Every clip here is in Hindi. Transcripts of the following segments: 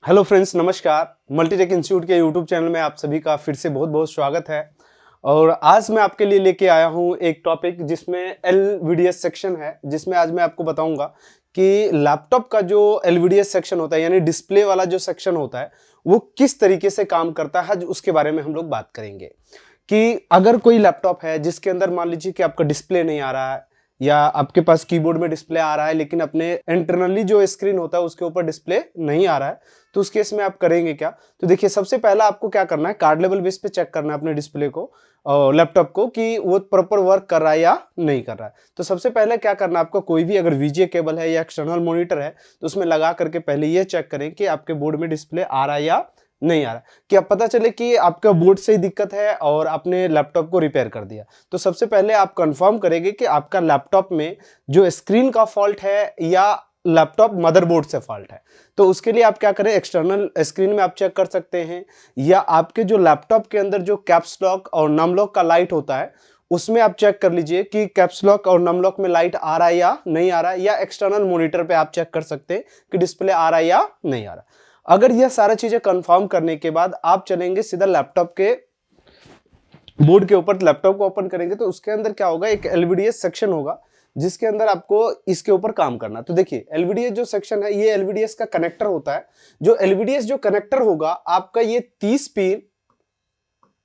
हेलो फ्रेंड्स, नमस्कार। मल्टीटेक इंस्टीट्यूट के यूट्यूब चैनल में आप सभी का फिर से बहुत बहुत स्वागत है। और आज मैं आपके लिए लेके आया हूँ एक टॉपिक जिसमें एलवीडीएस सेक्शन है, जिसमें आज मैं आपको बताऊंगा कि लैपटॉप का जो एलवीडीएस सेक्शन होता है यानी डिस्प्ले वाला जो सेक्शन होता है वो किस तरीके से काम करता है, उसके बारे में हम लोग बात करेंगे। कि अगर कोई लैपटॉप है जिसके अंदर मान लीजिए कि आपका डिस्प्ले नहीं आ रहा है या आपके पास कीबोर्ड में डिस्प्ले आ रहा है लेकिन अपने इंटरनली जो स्क्रीन होता है उसके ऊपर डिस्प्ले नहीं आ रहा है, तो उस केस में आप करेंगे क्या। तो देखिए, सबसे पहला आपको क्या करना है, कार्ड लेवल बेस पे चेक करना है अपने डिस्प्ले को और लैपटॉप को कि वो प्रॉपर वर्क कर रहा है या नहीं कर रहा है। तो सबसे पहले क्या करना है आपको, कोई भी अगर वीजीए केबल है या एक्सटर्नल मॉनिटर है तो उसमें लगा करके पहले ये चेक करें कि आपके बोर्ड में डिस्प्ले आ रहा है या नहीं आ रहा, कि अब पता चले कि आपका बोर्ड से ही दिक्कत है और आपने लैपटॉप को रिपेयर कर दिया। तो सबसे पहले आप कंफर्म करेंगे कि आपका लैपटॉप में जो स्क्रीन का फॉल्ट है या लैपटॉप मदरबोर्ड से फॉल्ट है। तो उसके लिए आप क्या करें, एक्सटर्नल स्क्रीन में आप चेक कर सकते हैं या आपके जो लैपटॉप के अंदर जो कैप्स लॉक और नम लॉक का लाइट होता है उसमें आप चेक कर लीजिए कि कैप्स लॉक और नम लॉक में लाइट आ रहा है या नहीं आ रहा है, या एक्सटर्नल मॉनिटर पे आप चेक कर सकते हैं कि डिस्प्ले आ रहा है या नहीं आ रहा। अगर यह सारा चीजें कंफर्म करने के बाद आप चलेंगे सीधा लैपटॉप के बोर्ड के ऊपर, लैपटॉप को ओपन करेंगे तो उसके अंदर क्या होगा, एक एलवीडीएस सेक्शन होगा जिसके अंदर आपको इसके ऊपर काम करना। तो देखिए, एलवीडीएस जो सेक्शन है ये एलवीडीएस का कनेक्टर होता है। जो एलवीडीएस जो कनेक्टर होगा आपका ये 30 पिन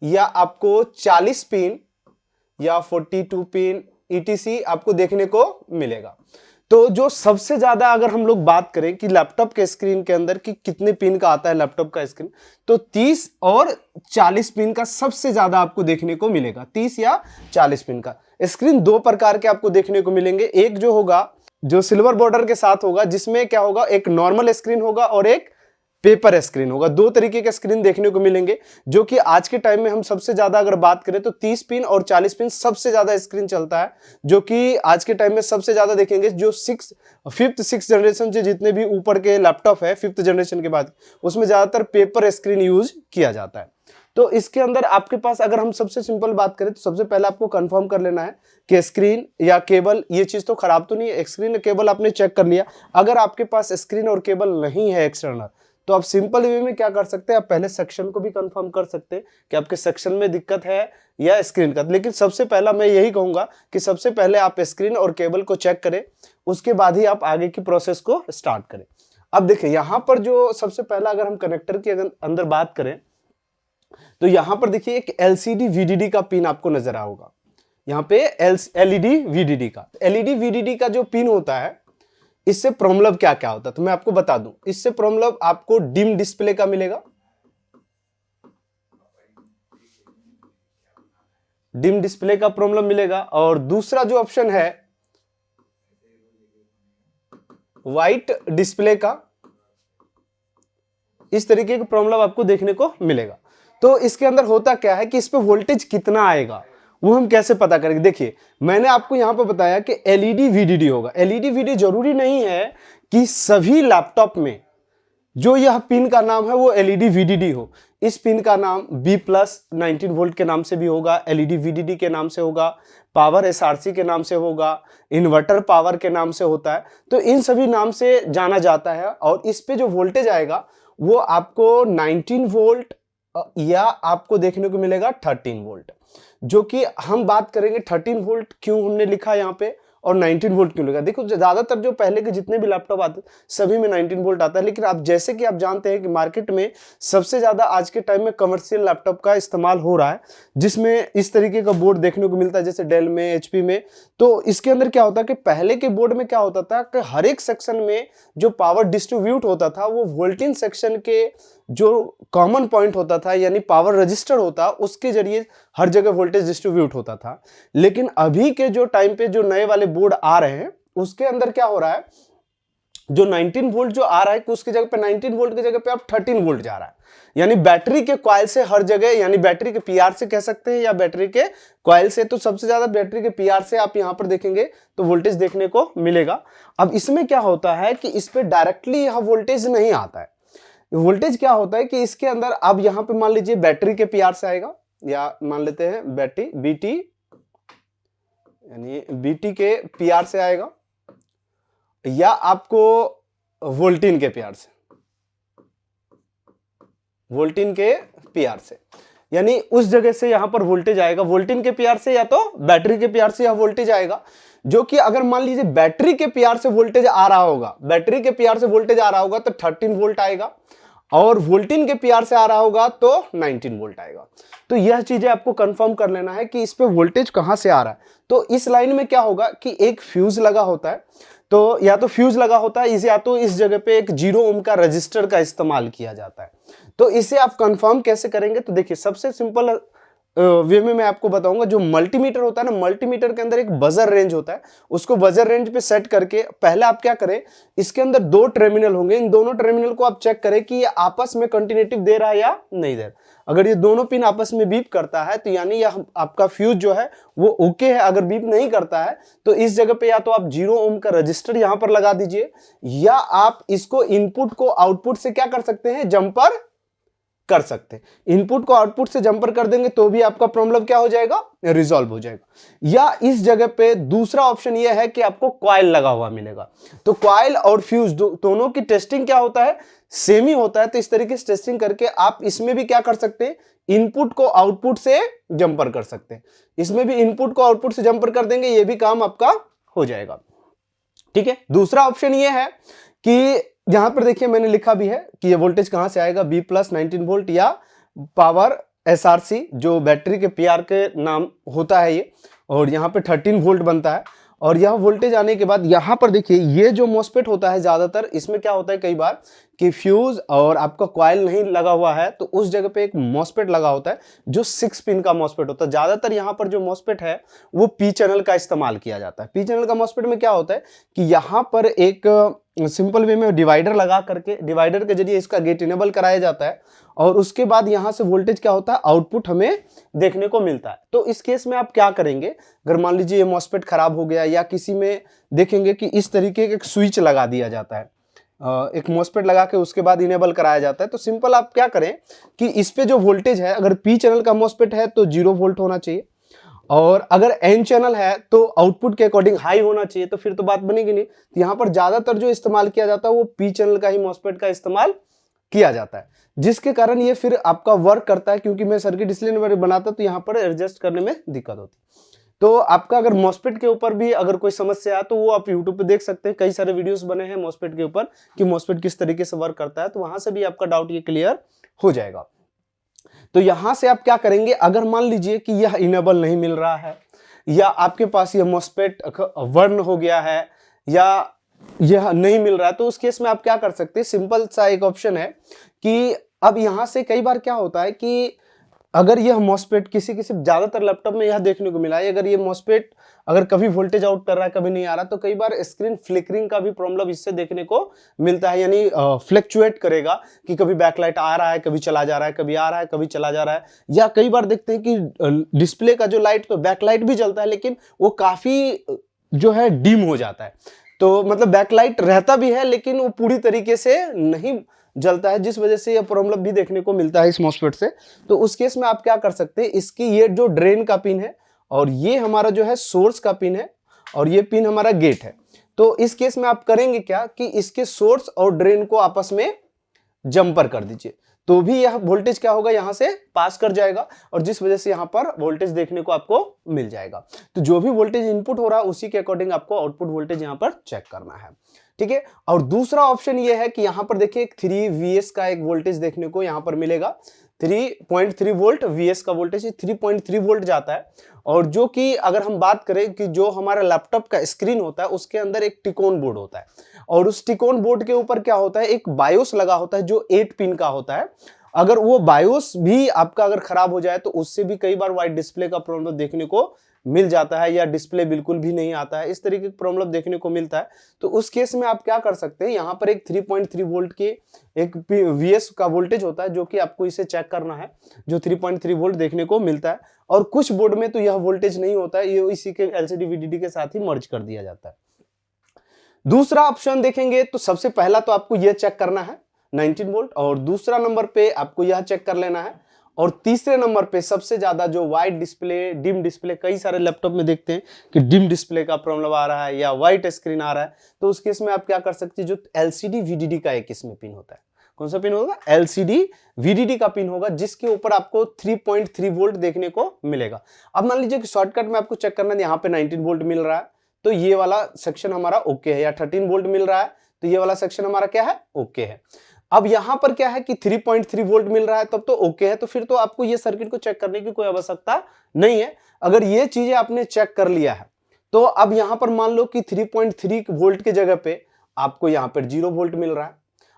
या आपको 40 पिन या 42 पिन ईटीसी आपको देखने को मिलेगा। तो जो सबसे ज्यादा अगर हम लोग बात करें कि लैपटॉप के स्क्रीन के अंदर कि कितने पिन का आता है लैपटॉप का स्क्रीन, तो 30 और 40 पिन का सबसे ज्यादा आपको देखने को मिलेगा। 30 या 40 पिन का स्क्रीन दो प्रकार के आपको देखने को मिलेंगे। एक जो होगा जो सिल्वर बॉर्डर के साथ होगा, जिसमें क्या होगा, एक नॉर्मल स्क्रीन होगा और एक पेपर स्क्रीन होगा। दो तरीके के स्क्रीन देखने को मिलेंगे, जो कि आज के टाइम में हम सबसे ज्यादा अगर बात करें तो 30 पिन और 40 पिन सबसे ज्यादा स्क्रीन चलता है, जो कि आज के टाइम में सबसे ज्यादा देखेंगे। जो फिफ्थ सिक्स जनरेशन से जितने भी ऊपर के लैपटॉप है फिफ्थ जनरेशन के बाद, उसमें ज्यादातर पेपर स्क्रीन यूज किया जाता है। तो इसके अंदर आपके पास अगर हम सबसे सिंपल बात करें तो सबसे पहले आपको कंफर्म कर लेना है कि स्क्रीन या केबल ये चीज तो खराब तो नहीं है। स्क्रीन केबल आपने चेक कर लिया। अगर आपके पास स्क्रीन और केबल नहीं है एक्सटर्नल, तो आप सिंपल वे में क्या कर सकते हैं, आप पहले सेक्शन को भी कंफर्म कर सकते हैं कि आपके सेक्शन में दिक्कत है या स्क्रीन का। लेकिन सबसे पहला मैं यही कहूंगा कि सबसे पहले आप स्क्रीन और केबल को चेक करें, उसके बाद ही आप आगे की प्रोसेस को स्टार्ट करें। अब देखिए, यहां पर जो सबसे पहला अगर हम कनेक्टर के अंदर बात करें तो यहां पर देखिए एक एलसीडी वीडीडी का पिन आपको नजर आ होगा। यहाँ पे एलईडी वीडीडी का, एलईडी वीडीडी का जो पिन होता है, इससे प्रॉब्लम क्या क्या होता है तो मैं आपको बता दूं। इससे प्रॉब्लम आपको डिम डिस्प्ले का मिलेगा, डिम डिस्प्ले का प्रॉब्लम मिलेगा। और दूसरा जो ऑप्शन है वाइट डिस्प्ले का, इस तरीके का प्रॉब्लम आपको देखने को मिलेगा। तो इसके अंदर होता क्या है कि इस पे वोल्टेज कितना आएगा वो हम कैसे पता करेंगे। देखिए, मैंने आपको यहां पर बताया कि एलईडी वीडीडी होगा। एलईडी वीडीडी जरूरी नहीं है कि सभी लैपटॉप में जो यह पिन का नाम है वो एलईडी वीडीडी हो। इस पिन का नाम B+19 वोल्ट के नाम से भी होगा, एलईडी वीडीडी के नाम से होगा, पावर एसआरसी के नाम से होगा, इन्वर्टर पावर के नाम से होता है। तो इन सभी नाम से जाना जाता है। और इस पे जो वोल्टेज आएगा वो आपको 19 वोल्ट या आपको देखने को मिलेगा 13 वोल्ट, जो कि हम बात करेंगे 13 वोल्ट क्यों हमने लिखा यहाँ पे और 19 वोल्ट क्यों लिखा। देखो, ज्यादातर जो पहले के जितने भी लैपटॉप आते सभी में 19 वोल्ट आता है, लेकिन आप जैसे कि आप जानते हैं कि मार्केट में सबसे ज्यादा आज के टाइम में कमर्शियल लैपटॉप का इस्तेमाल हो रहा है, जिसमें इस तरीके का बोर्ड देखने को मिलता है जैसे डेल में, एचपी में। तो इसके अंदर क्या होता है कि पहले के बोर्ड में क्या होता था कि हर एक सेक्शन में जो पावर डिस्ट्रीब्यूट होता था वो वोल्टेज सेक्शन के जो कॉमन पॉइंट होता था यानी पावर रजिस्टर होता, उसके जरिए हर जगह वोल्टेज डिस्ट्रीब्यूट होता था। लेकिन अभी के जो टाइम पे जो नए वाले बोर्ड आ रहे हैं उसके अंदर क्या हो रहा है, जो 19 वोल्ट जो आ रहा है उसकी जगह पे 19 वोल्ट की जगह पे आप 13 वोल्ट जा रहा है। यानी बैटरी के कॉइल से हर जगह, यानी बैटरी के पीआर से कह सकते हैं या बैटरी के कॉइल से, तो सबसे ज्यादा बैटरी के पीआर से आप यहां पर देखेंगे तो वोल्टेज देखने को मिलेगा। अब इसमें क्या होता है कि इस पे डायरेक्टली यह वोल्टेज नहीं आता है। वोल्टेज क्या होता है कि इसके अंदर अब यहां पे मान लीजिए बैटरी के पीआर से आएगा, या मान लेते हैं बैटरी बीटी, यानी बीटी के पीआर से आएगा, या आपको वोल्टेज के पीआर से। वोल्टेज के पीआर से, यानी उस जगह से यहां पर वोल्टेज आएगा वोल्टेज के पीआर से या तो बैटरी के पीआर से यह वोल्टेज आएगा, जो कि अगर मान लीजिए बैटरी के पीआर से वोल्टेज आ रहा होगा, बैटरी के पीआर से वोल्टेज आ रहा होगा तो 13 वोल्ट आएगा, और वोल्टेज के पीआर से आ रहा होगा तो 19 वोल्ट आएगा। तो यह चीजें आपको कंफर्म कर लेना है कि इस पे वोल्टेज कहां से आ रहा है। तो इस लाइन में क्या होगा कि एक फ्यूज लगा होता है, तो या तो फ्यूज लगा होता है या तो इस जगह पे एक 0 ओम का रजिस्टर का इस्तेमाल किया जाता है। तो इसे आप कंफर्म कैसे करेंगे, तो देखिए सबसे सिंपल वे में मैं आपको बताऊंगा, जो मल्टीमीटर होता है ना, मल्टीमीटर के अंदर एक बजर रेंज होता है, उसको बजर रेंज पे सेट करके पहले आप क्या करें, इसके अंदर 2 टर्मिनल होंगे, इन दोनों टर्मिनल को आप चेक करें कि ये आपस में कंटिन्यूटिव दे रहा है या नहीं दे रहा। अगर ये दोनों पिन आपस में बीप करता है तो यानी यह आपका फ्यूज जो है वो ओके है। अगर बीप नहीं करता है तो इस जगह पे या तो आप 0 ओम का रजिस्टर यहां पर लगा दीजिए, या आप इसको इनपुट को आउटपुट से क्या कर सकते हैं, जंपर कर सकते हैं। इनपुट को आउटपुट से जंपर कर देंगे तो भी आपका प्रॉब्लम क्या हो जाएगा, रिजॉल्व हो जाएगा। या इस जगह पे दूसरा ऑप्शन यह है कि आपको कॉइल लगा हुआ मिलेगा, तो कॉइल और फ्यूज दोनों की टेस्टिंग क्या होता है, सेम ही होता है। तो इस तरीके से टेस्टिंग करके आप इसमें भी क्या कर सकते हैं, इनपुट को आउटपुट से जंपर कर सकते हैं। इसमें भी इनपुट को आउटपुट से जंपर कर देंगे, ये भी काम आपका हो जाएगा। ठीक है, दूसरा ऑप्शन ये है कि यहां पर देखिए मैंने लिखा भी है कि ये वोल्टेज कहां से आएगा, B प्लस 19 वोल्ट या पावर SRC, जो बैटरी के पीआर के नाम होता है ये, और यहाँ पे 13 वोल्ट बनता है। और यह वोल्टेज आने के बाद यहाँ पर देखिए ये जो मॉसफेट होता है, ज्यादातर इसमें क्या होता है कई बार कि फ्यूज और आपका कॉइल नहीं लगा हुआ है, तो उस जगह पे एक मॉसफेट लगा होता है जो 6 पिन का मॉसफेट होता है। ज्यादातर यहाँ पर जो मॉसफेट है वो पी चैनल का इस्तेमाल किया जाता है। पी चैनल का मॉसफेट में क्या होता है कि यहाँ पर एक सिंपल वे में डिवाइडर लगा करके, डिवाइडर के जरिए इसका गेट इनेबल कराया जाता है, और उसके बाद यहां से वोल्टेज क्या होता है, आउटपुट हमें देखने को मिलता है। तो इस केस में आप क्या करेंगे, अगर मान लीजिए ये मॉसफेट खराब हो गया, या किसी में देखेंगे कि इस तरीके का एक स्विच लगा दिया जाता है, एक मॉसफेट लगा के उसके बाद इनेबल कराया जाता है, तो सिंपल आप क्या करें कि इस पे जो वोल्टेज है, अगर पी चैनल का मॉसफेट है तो 0 वोल्ट होना चाहिए, और अगर एन चैनल है तो आउटपुट के अकॉर्डिंग हाई होना चाहिए, तो फिर तो बात बनेगी नहीं। तो यहाँ पर ज्यादातर जो इस्तेमाल किया जाता है वो पी चैनल का ही मॉसफेट का इस्तेमाल किया जाता है, जिसके कारण ये फिर आपका वर्क करता है। क्योंकि मैं सर्किट इसलिए बनाता तो यहाँ पर एडजस्ट करने में दिक्कत होती। तो आपका अगर मॉसफेट के ऊपर भी अगर कोई समस्या है तो वो आप यूट्यूब पे देख सकते हैं, कई सारे वीडियोस बने हैं मॉसफेट के ऊपर कि मॉसफेट किस तरीके से वर्क करता है, तो वहां से भी आपका डाउट ये क्लियर हो जाएगा। तो यहां से आप क्या करेंगे, अगर मान लीजिए कि यह इनेबल नहीं मिल रहा है, या आपके पास यह मॉसफेट वर्न हो गया है, या यह नहीं मिल रहा है, तो उस केस में आप क्या कर सकते हैं, सिंपल सा एक ऑप्शन है कि अब यहां से कई बार क्या होता है कि अगर यह मॉसफेट किसी ज्यादातर लैपटॉप में यह देखने को मिला है, अगर ये मॉसफेट अगर कभी वोल्टेज आउट कर रहा है, कभी नहीं आ रहा, तो कई बार स्क्रीन फ्लिकरिंग का भी प्रॉब्लम इससे देखने को मिलता है, यानी फ्लक्चुएट करेगा कि कभी बैकलाइट आ रहा है, कभी चला जा रहा है, कभी आ रहा है, कभी चला जा रहा है। या कई बार देखते हैं कि डिस्प्ले का जो लाइट, तो बैकलाइट भी जलता है लेकिन वो काफी जो है डिम हो जाता है, तो मतलब बैकलाइट रहता भी है लेकिन वो पूरी तरीके से नहीं जलता है, जिस वजह से यह प्रॉब्लम भी देखने को मिलता है इस मॉसफेट से। तो उस केस में आप क्या कर सकते हैं, इसकी ये जो ड्रेन का पिन है और ये हमारा जो है सोर्स का पिन है और ये पिन हमारा गेट है, तो इस केस में आप करेंगे क्या कि इसके सोर्स और ड्रेन को आपस में जंपर कर दीजिए, तो भी यह वोल्टेज क्या होगा, यहां से पास कर जाएगा, और जिस वजह से यहां पर वोल्टेज देखने को आपको मिल जाएगा। तो जो भी वोल्टेज इनपुट हो रहा है उसी के अकॉर्डिंग आपको आउटपुट वोल्टेज यहां पर चेक करना है। ठीक है, और दूसरा ऑप्शन ये है कि यहां पर देखिए 3 VS का एक वोल्टेज देखने को यहां पर मिलेगा, 3.3 वोल्ट VS का वोल्टेज 3.3 वोल्ट जाता है। और जो कि अगर हम बात करें कि जो हमारा लैपटॉप का स्क्रीन होता है उसके अंदर एक टिकोन बोर्ड होता है, और उस टिकोन बोर्ड के ऊपर क्या होता है, एक बायोस लगा होता है जो 8 पिन का होता है। अगर वो बायोस भी आपका अगर खराब हो जाए तो उससे भी कई बार वाइट डिस्प्ले का प्रॉब्लम देखने को मिल जाता है, या डिस्प्ले बिल्कुल भी नहीं आता है, इस तरीके का प्रॉब्लम देखने को मिलता है। तो उस केस में आप क्या कर सकते हैं, यहाँ पर एक 3.3 वोल्ट के एक VS का वोल्टेज होता है जो कि आपको इसे चेक करना है, जो 3.3 वोल्ट देखने को मिलता है। और कुछ बोर्ड में तो यह वोल्टेज नहीं होता है, ये इसी के LCD VDD के साथ ही मर्ज कर दिया जाता है। दूसरा ऑप्शन देखेंगे तो सबसे पहला तो आपको यह चेक करना है 19 वोल्ट, और दूसरा नंबर पे आपको यह चेक कर लेना है, और तीसरे नंबर पे सबसे ज्यादा जो वाइट डिस्प्ले, डिम डिस्प्ले, कई सारे लैपटॉप में देखते हैं कि डिम डिस्प्ले का प्रॉब्लम आ रहा है या वाइट स्क्रीन आ रहा है, तो उस केस में आप क्या कर सकते हैं, जो LCD VDD का एक इसमें पिन होता है कौन सा पिन होगा, LCD VDD का पिन होगा, जिसके ऊपर आपको 3.3 वोल्ट देखने को मिलेगा। अब मान लीजिए कि शॉर्टकट में आपको चेक करना है, यहाँ पे 19 वोल्ट मिल रहा है तो ये वाला सेक्शन हमारा ओके है, या 13 वोल्ट मिल रहा है तो ये वाला सेक्शन हमारा क्या है, ओके है। अब यहां पर क्या है कि 3.3 वोल्ट मिल रहा है तब तो ओके है, तो फिर तो आपको ये सर्किट को चेक करने की कोई आवश्यकता नहीं है। अगर ये चीजें आपने चेक कर लिया है तो अब यहां पर मान लो कि 3.3 वोल्ट के जगह पे आपको यहां पर 0 वोल्ट मिल रहा है।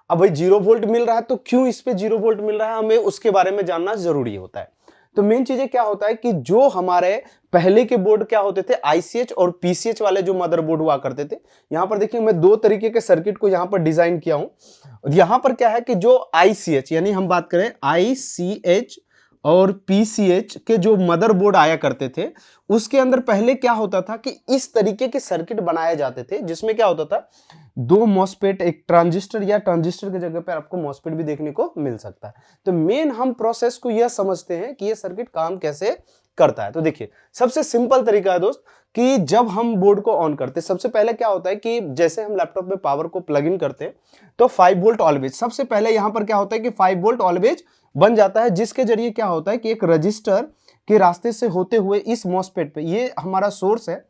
अब भाई 0 वोल्ट मिल रहा है तो क्यों इस पे 0 वोल्ट मिल रहा है, हमें उसके बारे में जानना जरूरी होता है। तो मेन चीजें क्या होता है कि जो हमारे पहले के बोर्ड क्या होते थे, ICH और PCH वाले जो मदरबोर्ड हुआ करते थे, यहां पर देखिए मैं दो तरीके के सर्किट को यहां पर डिजाइन किया हूं। यहां पर क्या है कि जो ICH यानी हम बात करें ICH और PCH के जो मदरबोर्ड आया करते थे, उसके अंदर पहले क्या होता था कि इस तरीके के सर्किट बनाए जाते थे, जिसमें क्या होता था, दो मॉसफेट, एक ट्रांजिस्टर, या ट्रांजिस्टर की जगह पर आपको मॉसफेट भी देखने को मिल सकता है। तो मेन हम प्रोसेस को यह समझते हैं कि यह सर्किट काम कैसे करता है। तो देखिए सबसे सिंपल तरीका है दोस्त कि जब हम बोर्ड को ऑन करते हैं, सबसे पहले क्या होता है कि जैसे हम लैपटॉप में पावर को प्लग इन करते हैं तो 5 वोल्ट ऑलवेज, सबसे पहले यहां पर क्या होता है कि 5 वोल्ट ऑलवेज बन जाता है, जिसके जरिए क्या होता है कि एक रजिस्टर के रास्ते से होते हुए इस मॉसफेट पे, ये हमारा सोर्स है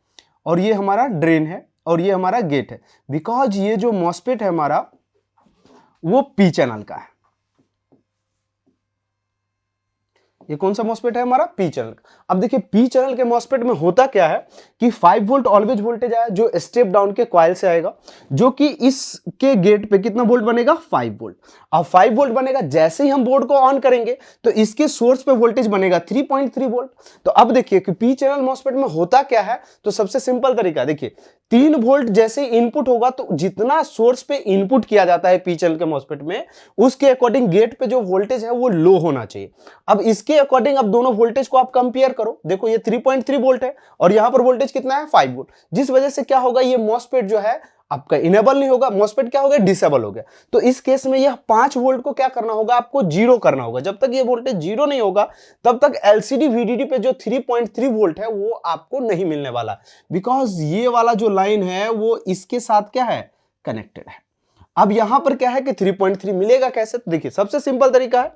और ये हमारा ड्रेन है और ये हमारा गेट है, बिकॉज ये जो मॉसफेट है हमारा वो पी चैनल का है। ये कौन सा मॉसफेट है हमारा, पी चैनल। अब देखिए पी चैनल के मॉसफेट में होता क्या है कि 5 वोल्ट ऑलवेज वोल्टेज आया जो स्टेप डाउन के कॉइल से आएगा, जो कि इसके गेट पे कितना वोल्ट बनेगा, 5 वोल्ट। अब 5 वोल्ट बनेगा, जैसे ही हम बोर्ड को ऑन करेंगे तो इसके सोर्स पे वोल्टेज बनेगा 3.3 वोल्ट। तो अब देखिए कि पी चैनल मॉसफेट में होता क्या है, तो सबसे सिंपल तरीका देखिए, 3 वोल्ट जैसे इनपुट होगा तो जितना सोर्स पे इनपुट किया जाता है पी चैनल के मॉसफेट में, उसके अकॉर्डिंग गेट पे जो वोल्टेज है वो लो होना चाहिए। अब इसके अकॉर्डिंग अब दोनों वोल्टेज को आप कंपेयर करो, देखो ये 3.3 वोल्ट है और यहां पर वोल्टेज कितना है, 5 वोल्ट, जिस वजह से क्या होगा, ये मॉसफेट जो है आपका इनेबल नहीं होगा, मॉसफेट क्या हो गया, डिसेबल हो गया। तो इस केस में यह 5 वोल्ट को क्या करना होगा, आपको जीरो करना होगा। जब तक ये वोल्टेज जीरो नहीं होगा तब तक LCD VDD पे जो 3.3 वोल्ट है वो आपको नहीं मिलने वाला, बिकॉज ये वाला जो लाइन है वो इसके साथ क्या है, कनेक्टेड है। अब यहां पर क्या है कि 3.3 मिलेगा कैसे, तो देखिए सबसे सिंपल तरीका है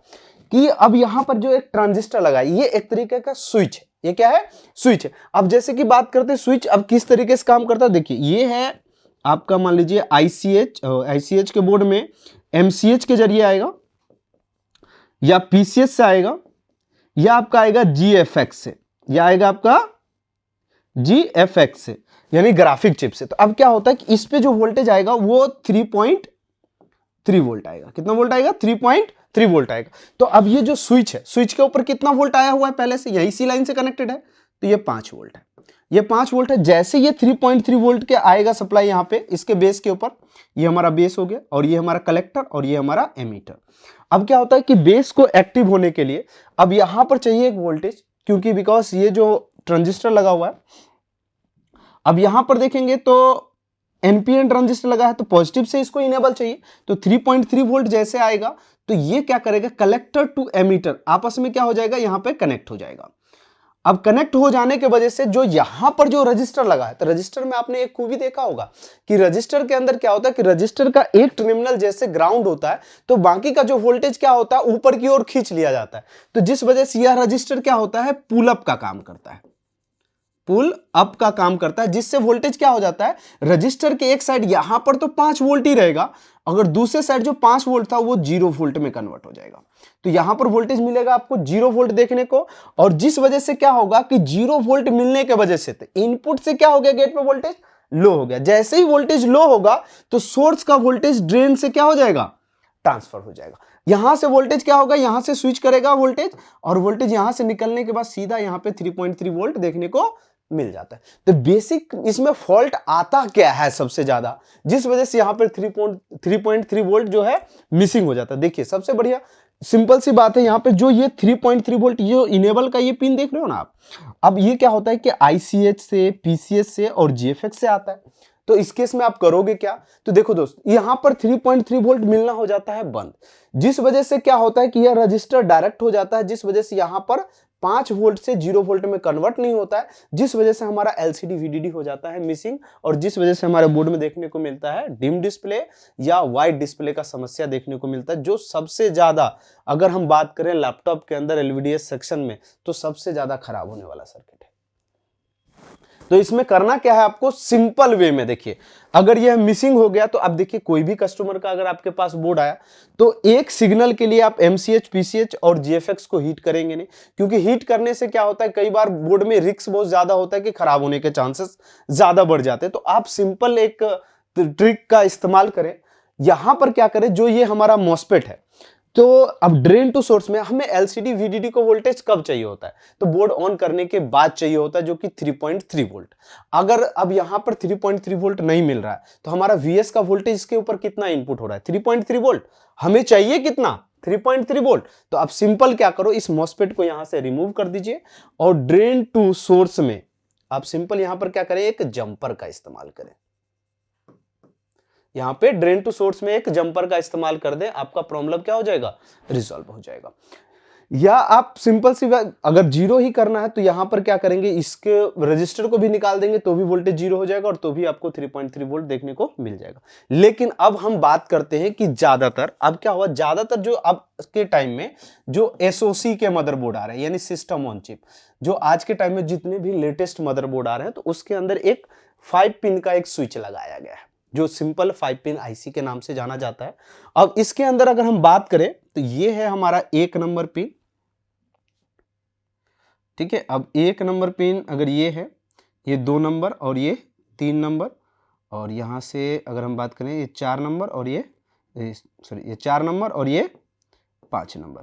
कि अब यहां पर जो एक ट्रांजिस्टर लगा है, ये एक तरीके का स्विच है, ये क्या है, स्विच है। अब जैसे कि बात करते हैं स्विच अब किस तरीके से काम करता है, देखिए ये है आपका मान लीजिए ICH के बोर्ड में MCH के जरिए आएगा, या PCH से आएगा, या आपका आएगा GFX से, या आएगा आपका GFX से, यानी ग्राफिक चिप से। तो अब क्या होता है कि इस पे जो वोल्टेज आएगा वो 3.3 वोल्ट आएगा। कितना वोल्ट आएगा, 3.3 वोल्ट आएगा। तो अब ये जो स्विच है, स्विच के ऊपर कितना वोल्ट आया हुआ है पहले से, यही इसी लाइन से कनेक्टेड है, तो ये 5 वोल्ट है, ये 5 वोल्ट है। जैसे ये 3.3 वोल्ट के आएगा सप्लाई यहाँ पे इसके बेस के ऊपर, ये हमारा बेस हो गया और ये हमारा कलेक्टर और ये हमारा एमीटर। अब क्या होता है कि बेस को एक्टिव होने के लिए अब यहां पर चाहिए एक वोल्टेज, क्योंकि बिकॉज ये जो ट्रांजिस्टर लगा हुआ है, अब यहां पर देखेंगे तो NPN ट्रांजिस्टर लगा है तो पॉजिटिव से इसको इनेबल चाहिए। तो 3.3 वोल्ट जैसे आएगा तो ये क्या करेगा, कलेक्टर टू एमीटर आपस में क्या हो जाएगा, यहां पे कनेक्ट हो जाएगा। अब कनेक्ट हो जाने के वजह से जो यहां पर जो रजिस्टर लगा है, तो रजिस्टर में आपने एक खूबी देखा होगा कि रजिस्टर के अंदर क्या होता है कि रजिस्टर का एक टर्मिनल जैसे ग्राउंड होता है तो बाकी का जो वोल्टेज क्या होता है, ऊपर की ओर खींच लिया जाता है। तो जिस वजह से यह रजिस्टर क्या होता है, पुल अप का काम करता है, पुल अप का काम करता है, जिससे वोल्टेज क्या हो जाता है, रजिस्टर के एक साइड यहां पर तो 5 वोल्ट ही रहेगा, अगर दूसरे साइड जो 5 वोल्ट था वो 0 वोल्ट में कन्वर्ट हो जाएगा। तो यहां पर वोल्टेज मिलेगा आपको 0 वोल्ट देखने को, और जिस वजह से क्या होगा कि 0 वोल्ट मिलने के वजह से इनपुट से क्या हो गया, गेट पे वोल्टेज लो हो गया। जैसे ही वोल्टेज लो होगा तो सोर्स का वोल्टेज ड्रेन से क्या हो जाएगा, ट्रांसफर हो जाएगा। यहां से वोल्टेज क्या होगा, यहां से स्विच करेगा वोल्टेज, और वोल्टेज यहां से निकलने के बाद सीधा यहां पे 3.3 वोल्ट देखने को मिल जाता है। तो बेसिक इसमें फॉल्ट आता क्या है सबसे ज्यादा, जिस वजह से यहां पर 3.3 वोल्ट जो है मिसिंग हो जाता है। देखिए सबसे बढ़िया सिंपल सी बात है, यहां पे जो ये 3.3 वोल्ट ये इनेबल का ये पिन देख रहे हो ना आप, अब ये क्या होता है कि ICH से, PCH से और GFX से आता है। तो इस केस में आप करोगे क्या, तो देखो दोस्त यहां पर 3.3 वोल्ट मिलना हो जाता है बंद, जिस वजह से क्या होता है कि यह रजिस्टर डायरेक्ट हो जाता है, जिस वजह से यहां पर 5 वोल्ट से 0 वोल्ट में कन्वर्ट नहीं होता है, जिस वजह से हमारा LCD VDD हो जाता है मिसिंग, और जिस वजह से हमारे बोर्ड में देखने को मिलता है डिम डिस्प्ले या वाइट डिस्प्ले का समस्या देखने को मिलता है, जो सबसे ज्यादा अगर हम बात करें लैपटॉप के अंदर LVDS सेक्शन में तो सबसे ज्यादा खराब होने वाला सर्किट है। तो इसमें करना क्या है आपको, सिंपल वे में देखिए, अगर यह मिसिंग हो गया तो अब देखिए कोई भी कस्टमर का अगर आपके पास बोर्ड आया तो एक सिग्नल के लिए आप MCH, PCH और GFX को हीट करेंगे नहीं, क्योंकि हीट करने से क्या होता है, कई बार बोर्ड में रिस्क बहुत ज्यादा होता है कि खराब होने के चांसेस ज्यादा बढ़ जाते हैं। तो आप सिंपल एक ट्रिक का इस्तेमाल करें। यहां पर क्या करें, जो ये हमारा मॉसफेट है, तो अब ड्रेन टू सोर्स में हमें LCD VDD को वोल्टेज कब चाहिए होता है, तो बोर्ड ऑन करने के बाद चाहिए होता है, जो कि 3.3 वोल्ट। अगर अब यहां पर 3.3 वोल्ट नहीं मिल रहा है तो हमारा VS का वोल्टेज इसके ऊपर कितना इनपुट हो रहा है, 3.3 वोल्ट। हमें चाहिए कितना, 3.3 वोल्ट। तो आप सिंपल क्या करो, इस मॉसफेट को यहां से रिमूव कर दीजिए और ड्रेन टू सोर्स में आप सिंपल यहां पर क्या करें, एक जंपर का इस्तेमाल करें। यहां पे ड्रेन टू सोर्स में एक जंपर का इस्तेमाल कर दें, आपका प्रॉब्लम क्या हो जाएगा, रिजॉल्व हो जाएगा। या आप सिंपल सी अगर 0 ही करना है तो यहां पर क्या करेंगे, इसके रजिस्टर को भी निकाल देंगे तो भी वोल्टेज 0 हो जाएगा और तो भी आपको 3.3 वोल्ट देखने को मिल जाएगा। लेकिन अब हम बात करते हैं कि ज्यादातर अब क्या हुआ, ज्यादातर जो अब के टाइम में जो SoC के मदरबोर्ड आ रहे हैं, यानी सिस्टम ऑन चिप, जो आज के टाइम में जितने भी लेटेस्ट मदरबोर्ड आ रहे हैं, तो उसके अंदर एक 5 पिन का एक स्विच लगाया गया है, जो सिंपल 5 पिन IC के नाम से जाना जाता है। अब इसके अंदर अगर हम बात करें तो ये है हमारा 1 नंबर पिन, ठीक है। अब 1 नंबर पिन अगर ये है, ये 2 नंबर और ये 3 नंबर, और यहां से अगर हम बात करें ये 4 नंबर और ये 4 नंबर और ये 5 नंबर।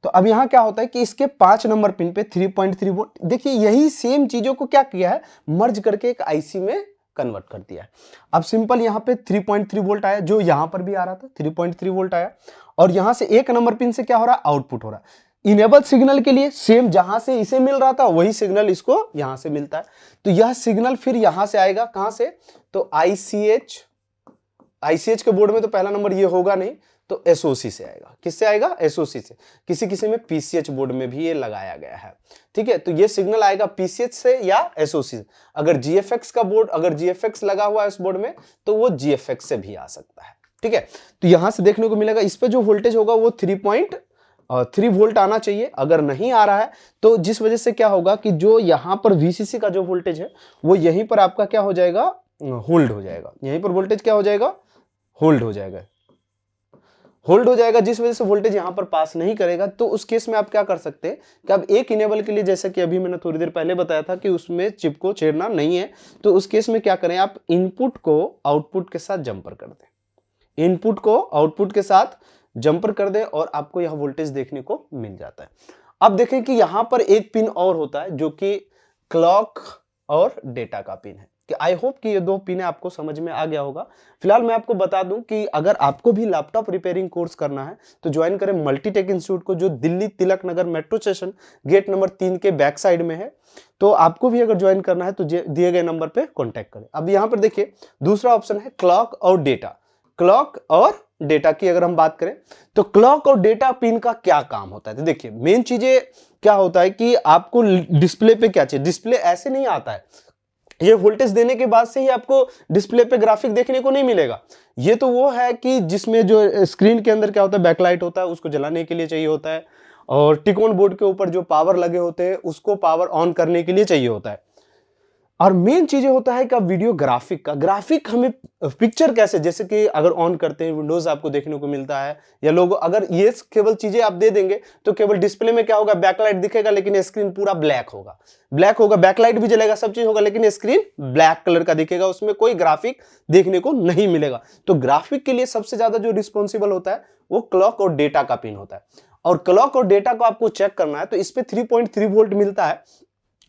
तो अब यहां क्या होता है कि इसके 5 नंबर पिन पे 3.3 वोल्ट, देखिए यही सेम चीजों को क्या किया है, मर्ज करके एक IC में कन्वर्ट कर दिया है। अब सिंपल यहां पे 3.3 वोल्ट आया, जो यहां पर भी आ रहा था 3.3 वोल्ट आया, और यहां से 1 नंबर पिन से क्या हो रहा है, आउटपुट हो रहा है। इनेबल सिग्नल के लिए सेम जहां से इसे मिल रहा था वही सिग्नल इसको यहां से मिलता है, तो यह सिग्नल फिर यहां से आएगा, कहां से, तो ICH के बोर्ड में तो पहला नंबर ये होगा नहीं, तो SoC से आएगा। किससे आएगा, SoC से। किसी किसी में PCH बोर्ड में भी ये लगाया गया है, ठीक है। तो ये सिग्नल आएगा PCH से या SoC से। अगर GFX का बोर्ड, अगर GFX लगा हुआ है इस बोर्ड में तो वो GFX से भी आ सकता है, ठीक है। तो यहां से देखने को मिलेगा, इस पे जो वोल्टेज होगा वो 3.3 वोल्ट आना चाहिए। अगर नहीं आ रहा है तो जिस वजह से क्या होगा कि जो यहां पर VCC का जो वोल्टेज है वो यहीं पर आपका क्या हो जाएगा, होल्ड हो जाएगा। यहीं पर वोल्टेज क्या हो जाएगा, होल्ड हो जाएगा, होल्ड हो जाएगा, जिस वजह से वोल्टेज यहां पर पास नहीं करेगा। तो उस केस में आप क्या कर सकते हैं कि अब एक इनेबल के लिए, जैसे कि अभी मैंने थोड़ी देर पहले बताया था कि उसमें चिप को छेड़ना नहीं है, तो उस केस में क्या करें, आप इनपुट को आउटपुट के साथ जंपर कर दें, इनपुट को आउटपुट के साथ जंपर कर दें और आपको यह वोल्टेज देखने को मिल जाता है। अब देखें कि यहां पर एक पिन और होता है जो कि क्लॉक और डेटा का पिन है। कि आई होप कि ये 2 पिन आपको समझ में आ गया होगा। फिलहाल मैं आपको बता दूं कि अगर आपको भी लैपटॉप रिपेयरिंग कोर्स करना है तो ज्वाइन करें मल्टीटेक इंस्टीट्यूट को, जो Delhi Tilak Nagar metro station gate number 3 के बैक साइड में है। तो आपको भी अगर ज्वाइन करना है तो दिए गए नंबर पे कॉन्टैक्ट करें। अब यहाँ पर देखिए दूसरा ऑप्शन है क्लॉक और डेटा। क्लॉक और डेटा की अगर हम बात करें तो क्लॉक और डेटा पिन का क्या काम होता है, तो देखिए मेन चीजें क्या होता है कि आपको डिस्प्ले पे क्या चाहिए, डिस्प्ले ऐसे नहीं आता है, ये वोल्टेज देने के बाद से ही आपको डिस्प्ले पे ग्राफिक देखने को नहीं मिलेगा। ये तो वो है कि जिसमें जो स्क्रीन के अंदर क्या होता है, बैकलाइट होता है, उसको जलाने के लिए चाहिए होता है, और टिकोन बोर्ड के ऊपर जो पावर लगे होते हैं उसको पावर ऑन करने के लिए चाहिए होता है। और मेन चीजें होता है कि वीडियो ग्राफिक का, ग्राफिक हमें पिक्चर कैसे, जैसे कि अगर ऑन करते हैं विंडोज आपको देखने को मिलता है, या लोग अगर ये केवल चीजें आप दे देंगे तो केवल डिस्प्ले में क्या होगा, बैकलाइट दिखेगा लेकिन स्क्रीन पूरा ब्लैक होगा, ब्लैक होगा, बैकलाइट भी जलेगा, सब चीज होगा, लेकिन स्क्रीन ब्लैक कलर का दिखेगा, उसमें कोई ग्राफिक देखने को नहीं मिलेगा। तो ग्राफिक के लिए सबसे ज्यादा जो रिस्पॉन्सिबल होता है वो क्लॉक और डेटा का पिन होता है। और क्लॉक और डेटा को आपको चेक करना है तो इस पे 3.3 वोल्ट मिलता है,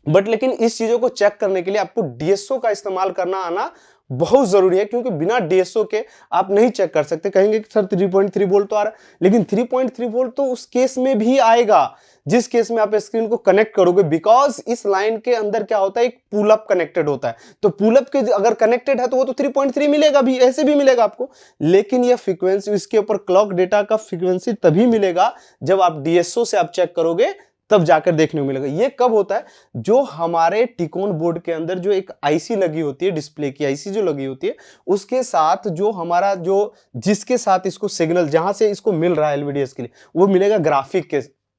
बट लेकिन इस चीजों को चेक करने के लिए आपको डीएसओ का इस्तेमाल करना आना बहुत जरूरी है, क्योंकि बिना डीएसओ के आप नहीं चेक कर सकते। कहेंगे कि सर 3.3 वोल्ट तो आ रहा है, लेकिन 3.3 वोल्ट तो उस केस में भी आएगा जिस केस में आप स्क्रीन को कनेक्ट करोगे, बिकॉज इस लाइन के अंदर क्या होता है, एक पुल अप कनेक्टेड होता है। तो पुल अप के अगर कनेक्टेड है तो वो तो 3.3 मिलेगा भी, ऐसे भी मिलेगा आपको, लेकिन यह फ्रीक्वेंसी, इसके ऊपर क्लॉक डेटा का फ्रीक्वेंसी तभी मिलेगा जब आप डीएसओ से आप चेक करोगे तब जाकर देखने को मिलेगा। ये कब होता है, जो हमारे टिकोन बोर्ड के अंदर जो एक आईसी लगी होती है, डिस्प्ले की आईसी जो लगी होती है, उसके साथ जो हमारा जो जिसके साथ इसको सिग्नल जहां से इसको मिल रहा है एलवीडीएस के लिए, वो मिलेगा ग्राफिक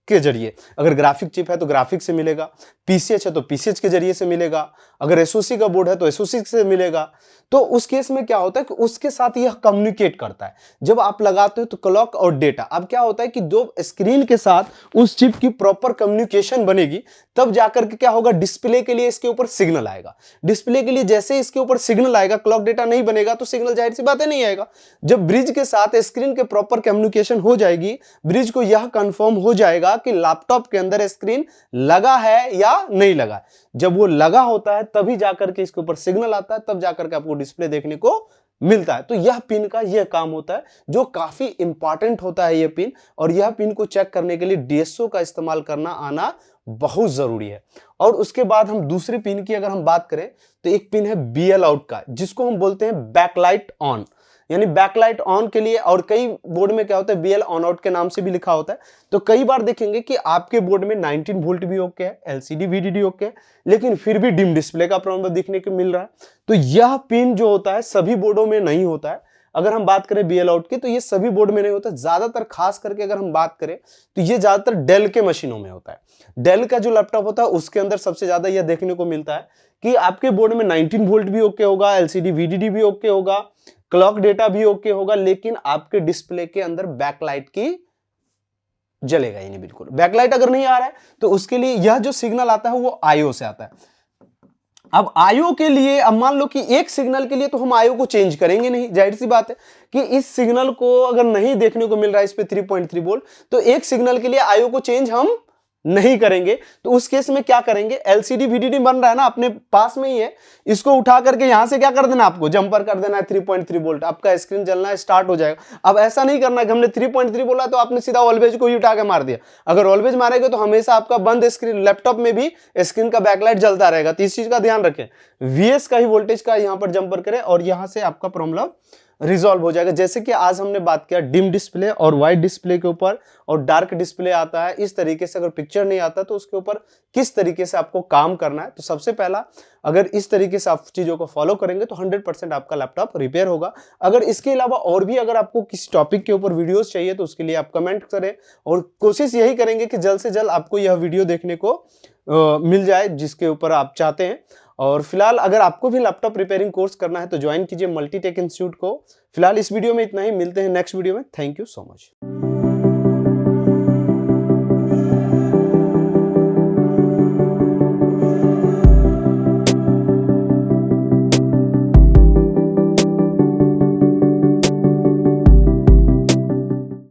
के जरिए। अगर ग्राफिक चिप है तो ग्राफिक से मिलेगा, पीसीएच है तो पीसीएच के जरिए से मिलेगा, अगर एसओसी का बोर्ड है तो एसओसी से मिलेगा। तो उस केस में क्या होता है कि उसके साथ यह कम्युनिकेट करता है। जब आप लगाते हो तो क्लॉक और डेटा, अब क्या होता है कि जो स्क्रीन के साथ उस चिप की प्रॉपर कम्युनिकेशन बनेगी, तब जाकर के क्या होगा, डिस्प्ले के लिए इसके ऊपर सिग्नल आएगा। डिस्प्ले के लिए जैसे इसके ऊपर सिग्नल आएगा, क्लॉक डेटा नहीं बनेगा तो सिग्नल जाहिर सी बात है नहीं आएगा। जब ब्रिज के साथ स्क्रीन के प्रॉपर कम्युनिकेशन हो जाएगी, ब्रिज को यह कंफर्म हो जाएगा कि लैपटॉप के अंदर स्क्रीन लगा है या नहीं लगा है। जब वो लगा होता है तभी जाकर के इसके ऊपर सिग्नल आता है, तब जाकर के आपको डिस्प्ले देखने को मिलता है। तो यह पिन का यह काम होता है, जो काफी इंपॉर्टेंट होता है यह पिन, और यह पिन को चेक करने के लिए डीएसओ का इस्तेमाल करना आना बहुत जरूरी है। और उसके बाद हम दूसरी पिन की अगर हम बात करें तो एक पिन है बीएल आउट का, जिसको हम बोलते हैं बैकलाइट ऑन, यानी बैकलाइट ऑन के लिए। और कई बोर्ड में क्या होता है, बीएल ऑन आउट के नाम से भी लिखा होता है। तो कई बार देखेंगे कि आपके बोर्ड में 19 वोल्ट भी ओके है, एलसीडी वीडीडी ओके है, लेकिन फिर भी डिम डिस्प्ले का प्रॉब्लम दिखने को मिल रहा है। तो यह पिन जो होता है सभी बोर्डों में नहीं होता है। अगर हम बात करें बीएल आउट की तो ये सभी बोर्ड में नहीं होता, ज्यादातर खास करके अगर हम बात करें तो ये ज्यादातर डेल के मशीनों में होता है। डेल का जो लैपटॉप होता है उसके अंदर सबसे ज्यादा यह देखने को मिलता है कि आपके बोर्ड में 19 वोल्ट भी ओके होगा, एलसीडी वीडीडी भी ओके होगा, क्लॉक डेटा भी ओके होगा, लेकिन आपके डिस्प्ले के अंदर बैकलाइट की जलेगा ही नहीं, बिल्कुल बैकलाइट अगर नहीं आ रहा है तो उसके लिए यह जो सिग्नल आता है वो आईओ से आता है। अब आईओ के लिए, अब मान लो कि एक सिग्नल के लिए तो हम आईओ को चेंज करेंगे नहीं, जाहिर सी बात है कि इस सिग्नल को अगर नहीं देखने को मिल रहा है इस पे 3.3 वोल्ट, तो एक सिग्नल के लिए आईओ को चेंज हम नहीं करेंगे। तो उस केस में क्या करेंगे, एलसीडी वीडीडी बन रहा है ना अपने पास में ही है, इसको उठा करके यहां से क्या कर देना, आपको जंपर कर देना है 3.3 वोल्ट, आपका स्क्रीन जलना स्टार्ट हो जाएगा। अब ऐसा नहीं करना कि हमने 3.3 बोला तो आपने सीधा ऑलवेज को ही उठा के मार दिया। अगर ऑलवेज मारेगा तो हमेशा आपका बंद स्क्रीन, लैपटॉप में भी स्क्रीन का बैकलाइट जलता रहेगा। तो इस चीज का ध्यान रखें, वीएस का ही वोल्टेज का यहां पर जंपर करें और यहां से आपका प्रॉब्लम रिजॉल्व हो जाएगा। जैसे कि आज हमने बात किया डिम डिस्प्ले और वाइट डिस्प्ले के ऊपर, और डार्क डिस्प्ले आता है, इस तरीके से अगर पिक्चर नहीं आता तो उसके ऊपर किस तरीके से आपको काम करना है। तो सबसे पहला, अगर इस तरीके से आप चीजों को फॉलो करेंगे तो 100% आपका लैपटॉप रिपेयर होगा। अगर इसके अलावा और भी अगर आपको किसी टॉपिक के ऊपर वीडियोस चाहिए तो उसके लिए आप कमेंट करें, और कोशिश यही करेंगे कि जल्द से जल्द आपको यह वीडियो देखने को मिल जाए जिसके ऊपर आप चाहते हैं। और फिलहाल अगर आपको भी लैपटॉप रिपेयरिंग कोर्स करना है तो ज्वाइन कीजिए मल्टीटेक इंस्टीट्यूट को। फिलहाल इस वीडियो में इतना ही, मिलते हैं नेक्स्ट वीडियो में। Thank you so much.